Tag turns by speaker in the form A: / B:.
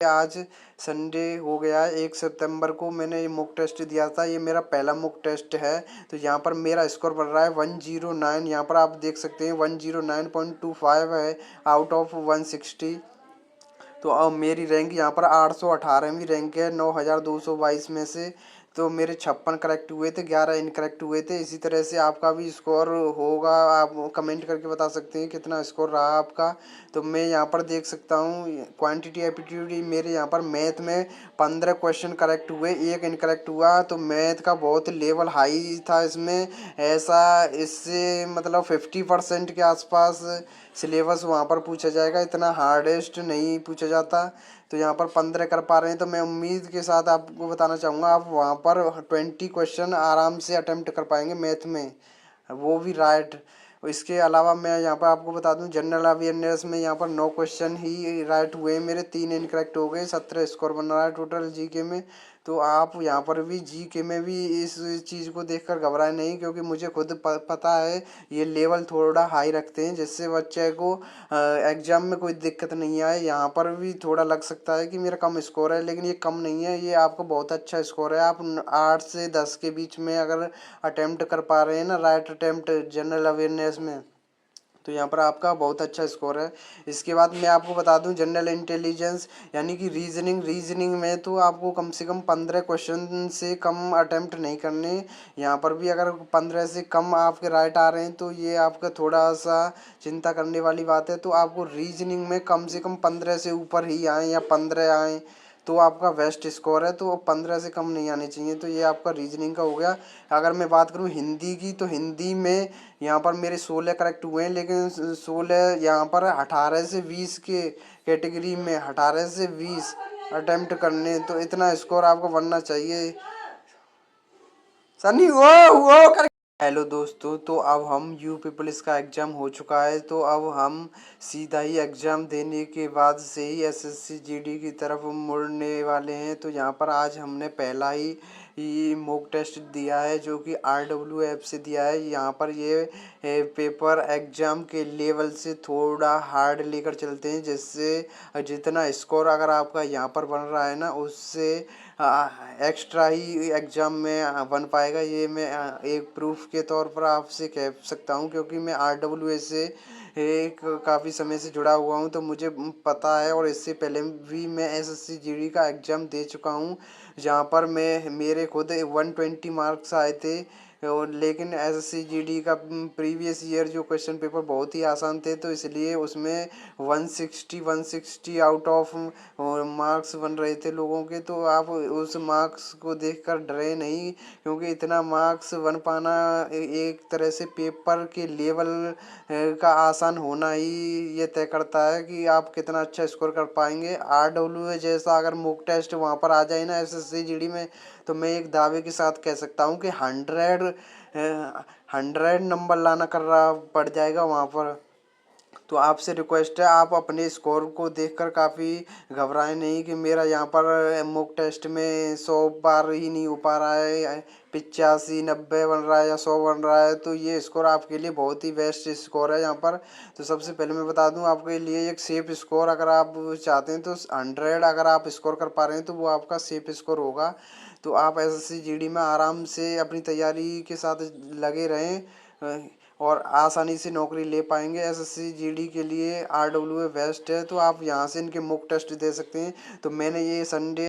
A: आज संडे हो गया है, 1 सितंबर को मैंने ये मॉक टेस्ट दिया था। ये मेरा पहला मॉक टेस्ट है। तो यहाँ पर मेरा स्कोर बढ़ रहा है 109। यहाँ पर आप देख सकते हैं 109.25 है आउट ऑफ 160। तो अब मेरी रैंक यहाँ पर 818वीं रैंक है 9222 में से। तो मेरे 56 करेक्ट हुए थे, 11 इनकरेक्ट हुए थे। इसी तरह से आपका भी स्कोर होगा, आप कमेंट करके बता सकते हैं कितना स्कोर रहा आपका। तो मैं यहाँ पर देख सकता हूँ क्वांटिटी एप्टीट्यूड मेरे यहाँ पर मैथ में 15 क्वेश्चन करेक्ट हुए, एक इनकरेक्ट हुआ। तो मैथ का बहुत लेवल हाई था इसमें। ऐसा इससे मतलब 50% के आसपास सिलेबस वहाँ पर पूछा जाएगा, इतना हार्डेस्ट नहीं पूछा जाता। तो यहाँ पर 15 कर पा रहे हैं, तो मैं उम्मीद के साथ आपको बताना चाहूँगा आप वहाँ पर 20 क्वेश्चन आराम से अटेम्प्ट कर पाएंगे मैथ में, वो भी राइट। इसके अलावा मैं यहाँ पर आपको बता दूं जनरल अवेयरनेस में यहाँ पर 9 क्वेश्चन ही राइट हुए, मेरे 3 इनकरेक्ट हो गए, 17 स्कोर बन रहा है टोटल जीके में। तो आप यहाँ पर भी जीके में भी इस चीज़ को देखकर घबराए नहीं, क्योंकि मुझे खुद पता है ये लेवल थोड़ा हाई रखते हैं, जिससे बच्चे को एग्जाम में कोई दिक्कत नहीं आए। यहाँ पर भी थोड़ा लग सकता है कि मेरा कम स्कोर है, लेकिन ये कम नहीं है, ये आपका बहुत अच्छा स्कोर है। आप 8 से 10 के बीच में अगर अटेम्प्ट कर पा रहे हैं ना, राइट अटेम्प्ट जनरल अवेयरनेस में, तो यहाँ पर आपका बहुत अच्छा स्कोर है। इसके बाद मैं आपको बता दूं जनरल इंटेलिजेंस यानी कि रीजनिंग में तो आपको कम से कम 15 क्वेश्चन से कम अटेम्प्ट नहीं करने। यहाँ पर भी अगर 15 से कम आपके राइट आ रहे हैं तो ये आपका थोड़ा सा चिंता करने वाली बात है। तो आपको रीजनिंग में कम से कम 15 से ऊपर ही आए या 15 आए तो आपका बेस्ट स्कोर है। तो 15 से कम नहीं आने चाहिए। तो ये आपका रीजनिंग का हो गया। अगर मैं बात करूँ हिंदी की, तो हिंदी में यहाँ पर मेरे 16 करेक्ट हुए हैं, लेकिन 16 यहाँ पर 18 से 20 के कैटेगरी में 18 से 20 अटेम्प्ट करने, तो इतना स्कोर आपको बनना चाहिए। सनी वो कर। हेलो दोस्तों, तो अब हम यूपी पुलिस का एग्ज़ाम हो चुका है। तो अब हम सीधा ही एग्ज़ाम देने के बाद से ही एसएससी जीडी की तरफ मुड़ने वाले हैं। तो यहाँ पर आज हमने पहला ही मॉक टेस्ट दिया है, जो कि आरडब्ल्यू ऐप से दिया है। यहाँ पर ये पेपर एग्ज़ाम के लेवल से थोड़ा हार्ड लेकर चलते हैं, जिससे जितना स्कोर अगर आपका यहाँ पर बन रहा है ना, उससे एक्स्ट्रा ही एग्ज़ाम में बन पाएगा। ये मैं एक प्रूफ के तौर पर आपसे कह सकता हूँ, क्योंकि मैं आरडब्ल्यू से एक काफ़ी समय से जुड़ा हुआ हूँ, तो मुझे पता है। और इससे पहले भी मैं एसएससी जीडी का एग्ज़ाम दे चुका हूँ, जहाँ पर मैं मेरे खुद 120 मार्क्स आए थे। और लेकिन एसएससी जीडी का प्रीवियस ईयर जो क्वेश्चन पेपर बहुत ही आसान थे, तो इसलिए उसमें 160 आउट ऑफ मार्क्स बन रहे थे लोगों के। तो आप उस मार्क्स को देखकर डरे नहीं, क्योंकि इतना मार्क्स बन पाना एक तरह से पेपर के लेवल का आसान होना ही ये तय करता है कि आप कितना अच्छा स्कोर कर पाएंगे। आरडब्ल्यू जैसा अगर मॉक टेस्ट वहाँ पर आ जाए ना एसएससी जीडी में, तो मैं एक दावे के साथ कह सकता हूँ कि 100 नंबर लाना कर रहा पड़ जाएगा वहाँ पर। तो आपसे रिक्वेस्ट है, आप अपने स्कोर को देखकर काफ़ी घबराएं नहीं कि मेरा यहाँ पर मॉक टेस्ट में 100 बार ही नहीं हो पा रहा है, 85 90 बन रहा है या 100 बन रहा है। तो ये स्कोर आपके लिए बहुत ही बेस्ट स्कोर है यहाँ पर। तो सबसे पहले मैं बता दूँ आपके लिए एक सेफ स्कोर अगर आप चाहते हैं, तो 100 अगर आप स्कोर कर पा रहे हैं तो वो आपका सेफ स्कोर होगा। तो आप एसएससी जीडी में आराम से अपनी तैयारी के साथ लगे रहें और आसानी से नौकरी ले पाएंगे। एसएससी जीडी के लिए आरडब्ल्यू बेस्ट है। तो आप यहाँ से इनके मॉक टेस्ट दे सकते हैं। तो मैंने ये संडे